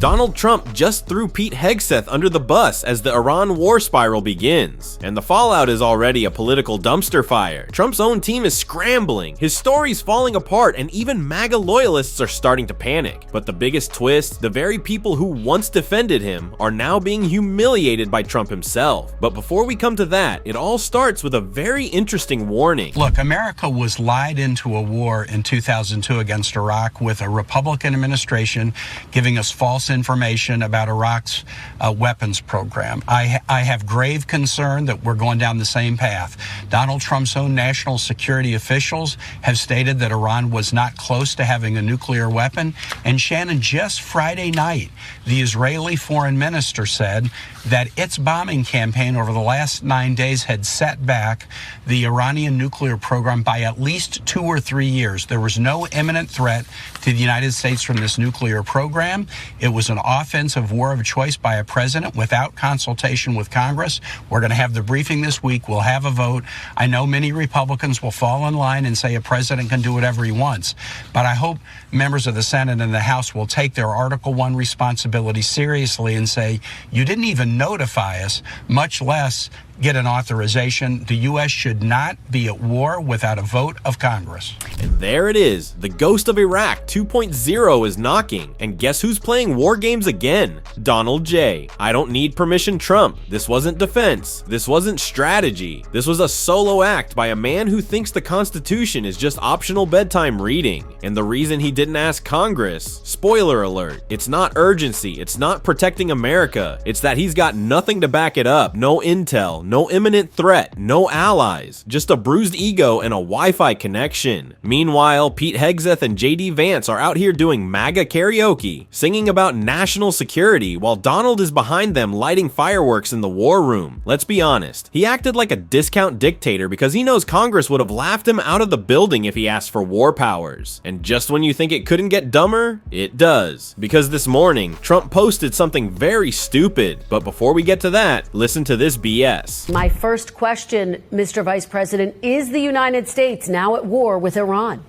Donald Trump just threw Pete Hegseth under the bus as the Iran war spiral begins, and the fallout is already a political dumpster fire. Trump's own team is scrambling, his story's falling apart, and even MAGA loyalists are starting to panic. But the biggest twist, the very people who once defended him are now being humiliated by Trump himself. But before we come to that, it all starts with a very interesting warning. Look, America was lied into a war in 2002 against Iraq with a Republican administration giving us false information about Iraq's weapons program. I have grave concern that we're going down the same path. Donald Trump's own national security officials have stated that Iran was not close to having a nuclear weapon. And Shannon, just Friday night, the Israeli foreign minister said that its bombing campaign over the last 9 days had set back the Iranian nuclear program by at least 2 or 3 years. There was no imminent threat to the United States from this nuclear program. It was an offensive war of choice by a president without consultation with Congress. We're going to have the briefing this week. We'll have a vote. I know many Republicans will fall in line and say a president can do whatever he wants, but I hope members of the Senate and the House will take their Article 1 responsibility seriously and say, you didn't even notify us, much less get an authorization. The U.S. should not be at war without a vote of Congress. And there it is. The ghost of Iraq 2.0 is knocking. And guess who's playing war games again? Donald J. I don't need permission Trump. This wasn't defense. This wasn't strategy. This was a solo act by a man who thinks the Constitution is just optional bedtime reading. And the reason he didn't ask Congress, spoiler alert, it's not urgency. It's not protecting America. It's that he's got nothing to back it up. No intel. No imminent threat, no allies, just a bruised ego and a Wi-Fi connection. Meanwhile, Pete Hegseth and JD Vance are out here doing MAGA karaoke, singing about national security while Donald is behind them lighting fireworks in the war room. Let's be honest, he acted like a discount dictator because he knows Congress would have laughed him out of the building if he asked for war powers. And just when you think it couldn't get dumber, it does. Because this morning, Trump posted something very stupid. But before we get to that, listen to this BS. My first question, Mr. Vice President, is the United States now at war with Iran?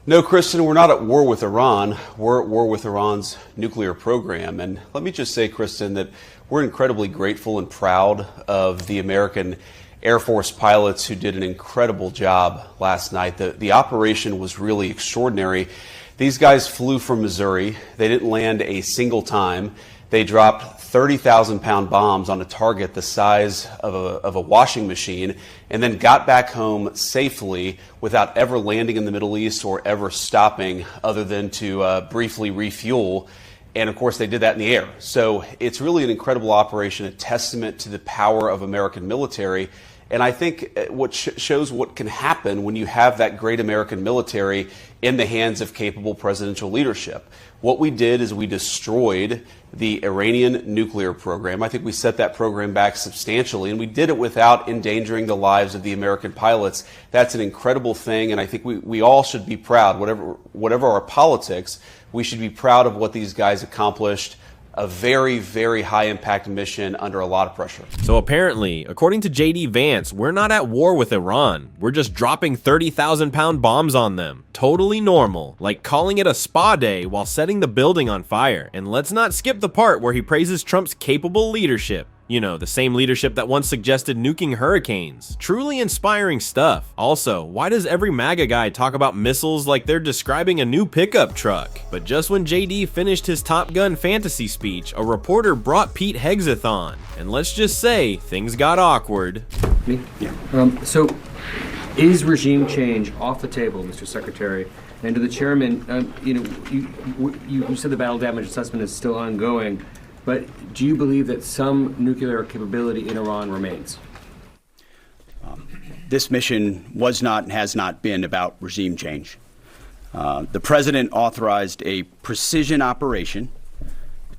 No, Kristen, we're not at war with Iran. We're at war with Iran's nuclear program. And let me just say, Kristen, that we're incredibly grateful and proud of the American Air Force pilots who did an incredible job last night. The operation was really extraordinary. These guys flew from Missouri. They didn't land a single time. They dropped 30,000-pound bombs on a target the size of a washing machine and then got back home safely without ever landing in the Middle East or ever stopping other than to briefly refuel. And of course, they did that in the air. So it's really an incredible operation, a testament to the power of American military. And I think what shows what can happen when you have that great American military in the hands of capable presidential leadership. What we did is we destroyed the Iranian nuclear program. I think we set that program back substantially, and we did it without endangering the lives of the American pilots. That's an incredible thing, and I think we all should be proud. Whatever our politics, we should be proud of what these guys accomplished. A very, very high impact mission under a lot of pressure. So apparently, according to JD Vance, we're not at war with Iran. We're just dropping 30,000-pound bombs on them. Totally normal, like calling it a spa day while setting the building on fire. And let's not skip the part where he praises Trump's capable leadership. You know, the same leadership that once suggested nuking hurricanes. Truly inspiring stuff. Also, why does every MAGA guy talk about missiles like they're describing a new pickup truck? But just when JD finished his Top Gun fantasy speech, a reporter brought Pete Hegseth on. And let's just say, things got awkward. Me? Yeah. So, is regime change off the table, Mr. Secretary? And to the chairman, you said the battle damage assessment is still ongoing. But do you believe that some nuclear capability in Iran remains? This mission was not and has not been about regime change. The president authorized a precision operation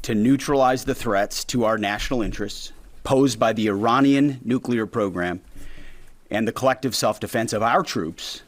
to neutralize the threats to our national interests posed by the Iranian nuclear program and the collective self-defense of our troops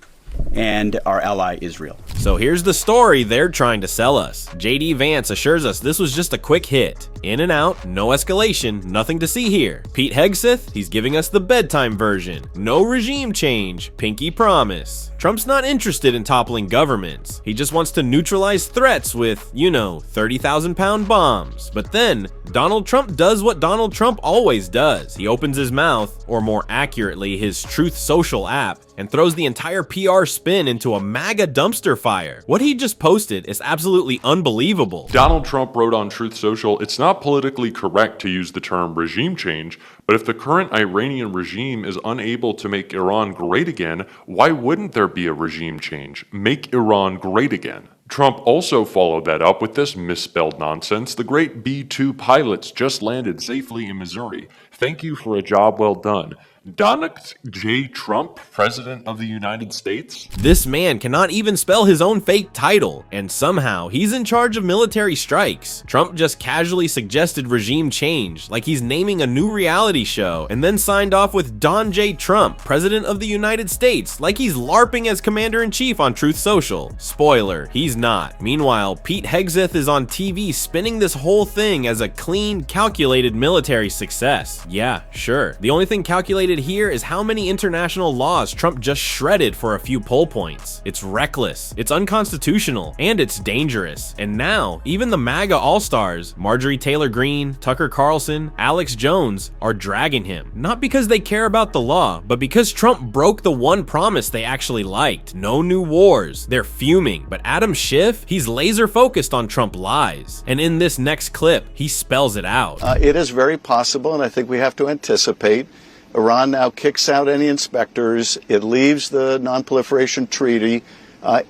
and our ally Israel. So here's the story they're trying to sell us. JD Vance assures us this was just a quick hit. In and out, no escalation, nothing to see here. Pete Hegseth, he's giving us the bedtime version. No regime change, pinky promise. Trump's not interested in toppling governments. He just wants to neutralize threats with, 30,000-pound bombs. But then, Donald Trump does what Donald Trump always does. He opens his mouth, or more accurately, his Truth Social app, and throws the entire PR spin into a MAGA dumpster fire. What he just posted is absolutely unbelievable. Donald Trump wrote on Truth Social, "It's not politically correct to use the term regime change, but if the current Iranian regime is unable to make Iran great again, why wouldn't there be a regime change? Make Iran great again." Trump also followed that up with this misspelled nonsense. "The great B-2 pilots just landed safely in Missouri. Thank you for a job well done. Donald J. Trump, President of the United States?" This man cannot even spell his own fake title, and somehow he's in charge of military strikes. Trump just casually suggested regime change, like he's naming a new reality show, and then signed off with Don J. Trump, President of the United States, like he's LARPing as Commander-in-Chief on Truth Social. Spoiler, he's not. Meanwhile, Pete Hegseth is on TV spinning this whole thing as a clean, calculated military success. Yeah, sure. The only thing calculated here is how many international laws Trump just shredded for a few poll points. It's reckless, it's unconstitutional, and it's dangerous. And now, even the MAGA all-stars, Marjorie Taylor Greene, Tucker Carlson, Alex Jones, are dragging him. Not because they care about the law, but because Trump broke the one promise they actually liked. No new wars. They're fuming. But Adam Schiff, he's laser focused on Trump lies. And in this next clip, he spells it out. It is very possible, and I think we have to anticipate, Iran now kicks out any inspectors, it leaves the non-proliferation treaty,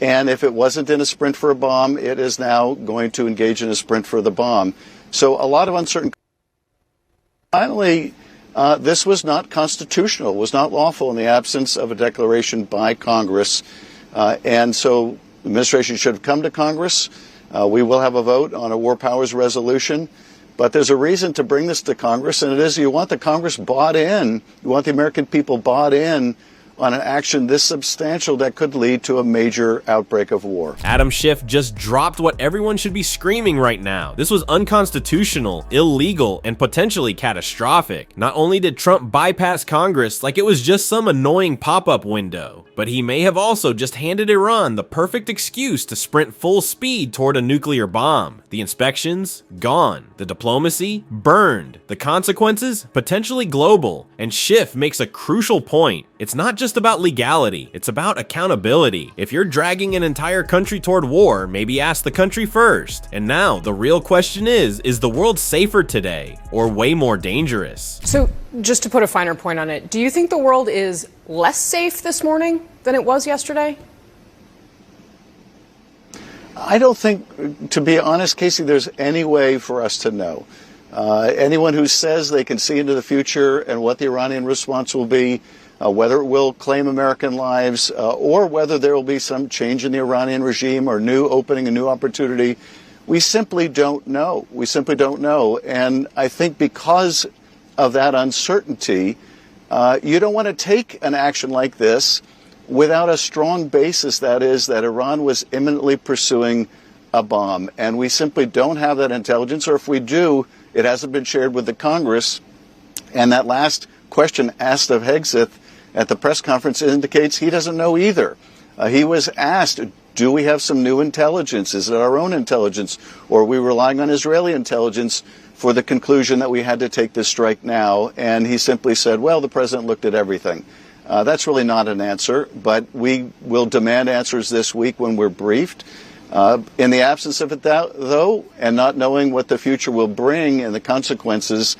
and if it wasn't in a sprint for a bomb, it is now going to engage in a sprint for the bomb. So a lot of uncertainty. Finally, this was not constitutional, was not lawful in the absence of a declaration by Congress, and so the administration should have come to Congress. We will have a vote on a war powers resolution. But there's a reason to bring this to Congress, and it is you want the Congress bought in, you want the American people bought in on an action this substantial that could lead to a major outbreak of war. Adam Schiff just dropped what everyone should be screaming right now. This was unconstitutional, illegal, and potentially catastrophic. Not only did Trump bypass Congress like it was just some annoying pop-up window, but he may have also just handed Iran the perfect excuse to sprint full speed toward a nuclear bomb. The inspections? Gone. The diplomacy? Burned. The consequences? Potentially global. And Schiff makes a crucial point. It's not just about legality, it's about accountability. If you're dragging an entire country toward war, maybe ask the country first. And now, the real question is the world safer today, or way more dangerous? So, just to put a finer point on it, do you think the world is less safe this morning than it was yesterday? I don't think, to be honest, Casey, there's any way for us to know. Anyone who says they can see into the future and what the Iranian response will be, whether it will claim American lives, or whether there will be some change in the Iranian regime or new opening, a new opportunity, we simply don't know. We simply don't know. And I think because of that uncertainty, you don't want to take an action like this without a strong basis, that is, that Iran was imminently pursuing a bomb. And we simply don't have that intelligence, or if we do, it hasn't been shared with the Congress. And that last question asked of Hegseth at the press conference indicates he doesn't know either. He was asked, do we have some new intelligence? Is it our own intelligence? Or are we relying on Israeli intelligence for the conclusion that we had to take this strike now? And he simply said, well, the president looked at everything. That's really not an answer, but we will demand answers this week when we're briefed. In the absence of it, though, and not knowing what the future will bring and the consequences,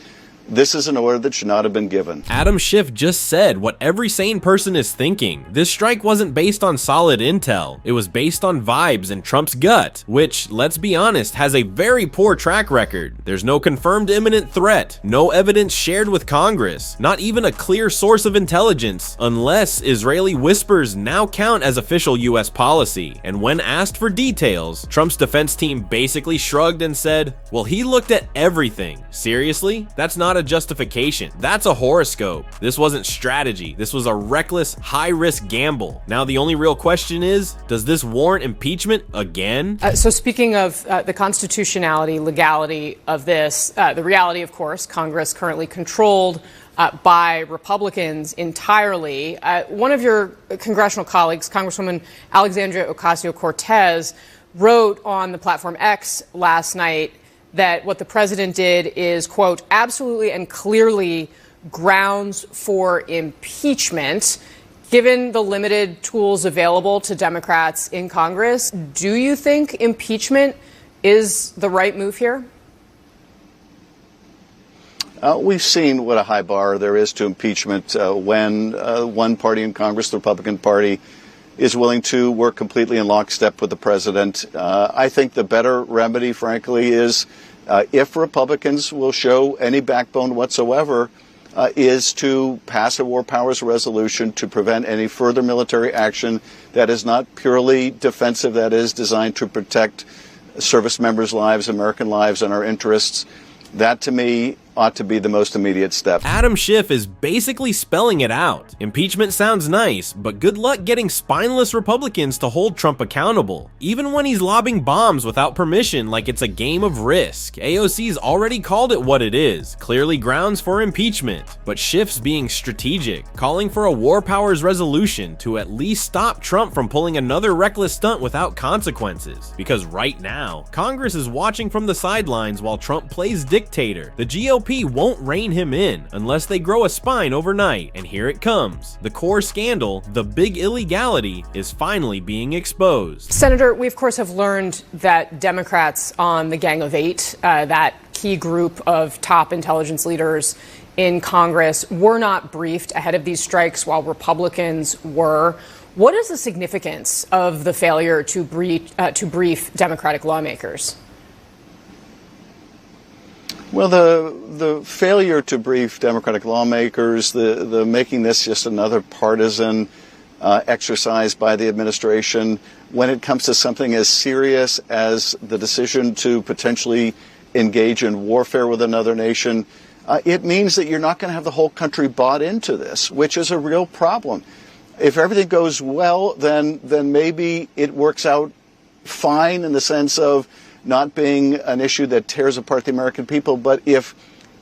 this is an order that should not have been given. Adam Schiff just said what every sane person is thinking. This strike wasn't based on solid intel. It was based on vibes and Trump's gut, which, let's be honest, has a very poor track record. There's no confirmed imminent threat, no evidence shared with Congress, not even a clear source of intelligence, unless Israeli whispers now count as official US policy. And when asked for details, Trump's defense team basically shrugged and said, well, he looked at everything. Seriously? That's not not a justification. That's a horoscope. This wasn't strategy. This was a reckless, high-risk gamble. Now the only real question is, does this warrant impeachment again? So speaking of the constitutionality, legality of this, the reality, of course, Congress currently controlled by Republicans entirely. One of your congressional colleagues, Congresswoman Alexandria Ocasio-Cortez, wrote on the platform X last night that what the president did is, quote, absolutely and clearly grounds for impeachment. Given the limited tools available to Democrats in Congress, do you think impeachment is the right move here? We've seen what a high bar there is to impeachment when one party in Congress, the Republican Party, is willing to work completely in lockstep with the president. I think the better remedy, frankly, is if Republicans will show any backbone whatsoever, is to pass a war powers resolution to prevent any further military action that is not purely defensive, that is designed to protect service members' lives, American lives, and our interests. That, to me, ought to be the most immediate step. Adam Schiff is basically spelling it out. Impeachment sounds nice, but good luck getting spineless Republicans to hold Trump accountable, even when he's lobbing bombs without permission like it's a game of Risk. AOC's already called it what it is, clearly grounds for impeachment. But Schiff's being strategic, calling for a war powers resolution to at least stop Trump from pulling another reckless stunt without consequences. Because right now, Congress is watching from the sidelines while Trump plays dictator. The GOP won't rein him in unless they grow a spine overnight, and here it comes. The core scandal, the big illegality, is finally being exposed. Senator, we of course have learned that Democrats on the Gang of Eight, that key group of top intelligence leaders in Congress, were not briefed ahead of these strikes while Republicans were. What is the significance of the failure to brief Democratic lawmakers? Well, the failure to brief Democratic lawmakers, the making this just another partisan exercise by the administration when it comes to something as serious as the decision to potentially engage in warfare with another nation, it means that you're not going to have the whole country bought into this, which is a real problem. If everything goes well, then maybe it works out fine in the sense of not being an issue that tears apart the American people. But if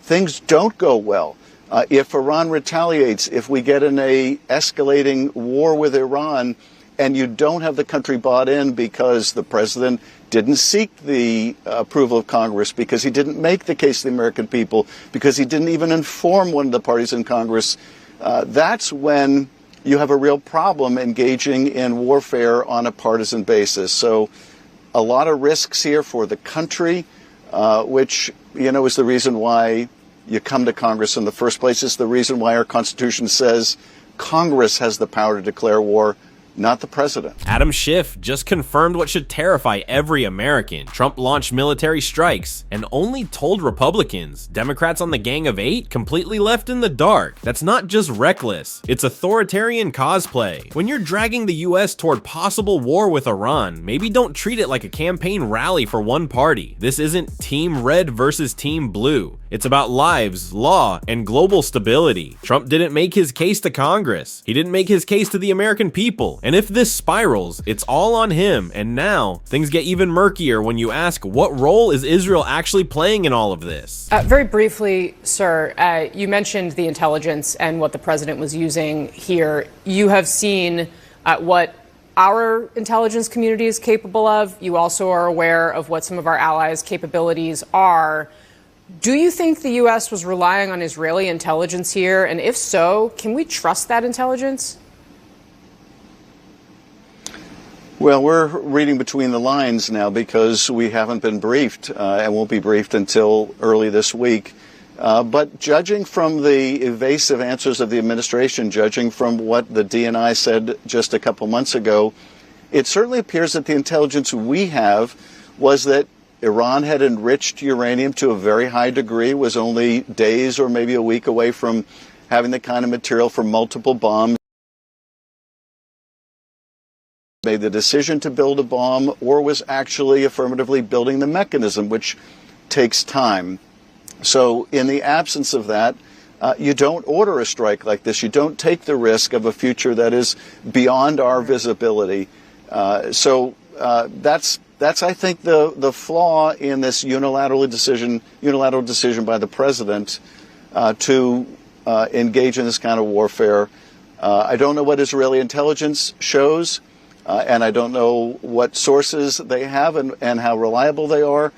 things don't go well, if Iran retaliates, if we get in a escalating war with Iran, and you don't have the country bought in because the president didn't seek the approval of Congress, because he didn't make the case to the American people, because he didn't even inform one of the parties in Congress, that's when you have a real problem engaging in warfare on a partisan basis. So a lot of risks here for the country, which, is the reason why you come to Congress in the first place. It's the reason why our Constitution says Congress has the power to declare war, not the president. Adam Schiff just confirmed what should terrify every American. Trump launched military strikes and only told Republicans. Democrats on the Gang of Eight completely left in the dark. That's not just reckless, it's authoritarian cosplay. When you're dragging the US toward possible war with Iran, maybe don't treat it like a campaign rally for one party. This isn't Team Red versus Team Blue. It's about lives, law, and global stability. Trump didn't make his case to Congress. He didn't make his case to the American people. And if this spirals, it's all on him. And now, things get even murkier when you ask, what role is Israel actually playing in all of this? Very briefly, sir, you mentioned the intelligence and what the president was using here. You have seen what our intelligence community is capable of. You also are aware of what some of our allies' capabilities are. Do you think the U.S. was relying on Israeli intelligence here? And if so, can we trust that intelligence? Well, we're reading between the lines now because we haven't been briefed and won't be briefed until early this week. But judging from the evasive answers of the administration, judging from what the DNI said just a couple months ago, it certainly appears that the intelligence we have was that Iran had enriched uranium to a very high degree, was only days or maybe a week away from having the kind of material for multiple bombs. Made the decision to build a bomb, or was actually affirmatively building the mechanism, which takes time. So in the absence of that, you don't order a strike like this. You don't take the risk of a future that is beyond our visibility. So that's I think the flaw in this unilateral decision by the president to engage in this kind of warfare. I don't know what Israeli intelligence shows, and I don't know what sources they have and how reliable they are.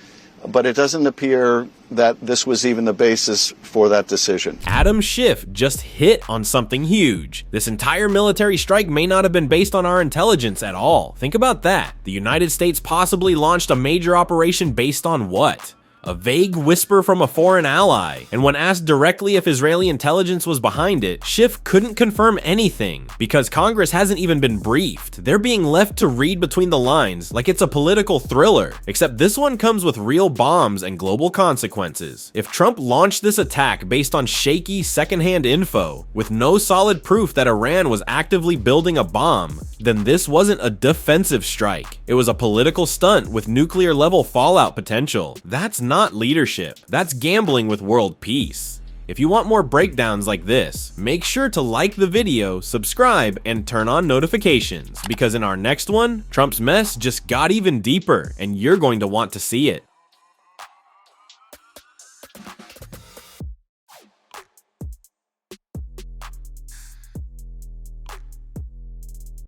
But it doesn't appear that this was even the basis for that decision. Adam Schiff just hit on something huge. This entire military strike may not have been based on our intelligence at all. Think about that. The United States possibly launched a major operation based on what? A vague whisper from a foreign ally. And when asked directly if Israeli intelligence was behind it, Schiff couldn't confirm anything because Congress hasn't even been briefed. They're being left to read between the lines like it's a political thriller, except this one comes with real bombs and global consequences. If Trump launched this attack based on shaky secondhand info, with no solid proof that Iran was actively building a bomb, then this wasn't a defensive strike. It was a political stunt with nuclear-level fallout potential. That's not leadership. That's gambling with world peace. If you want more breakdowns like this, make sure to like the video, subscribe, and turn on notifications, because in our next one, Trump's mess just got even deeper, and you're going to want to see it.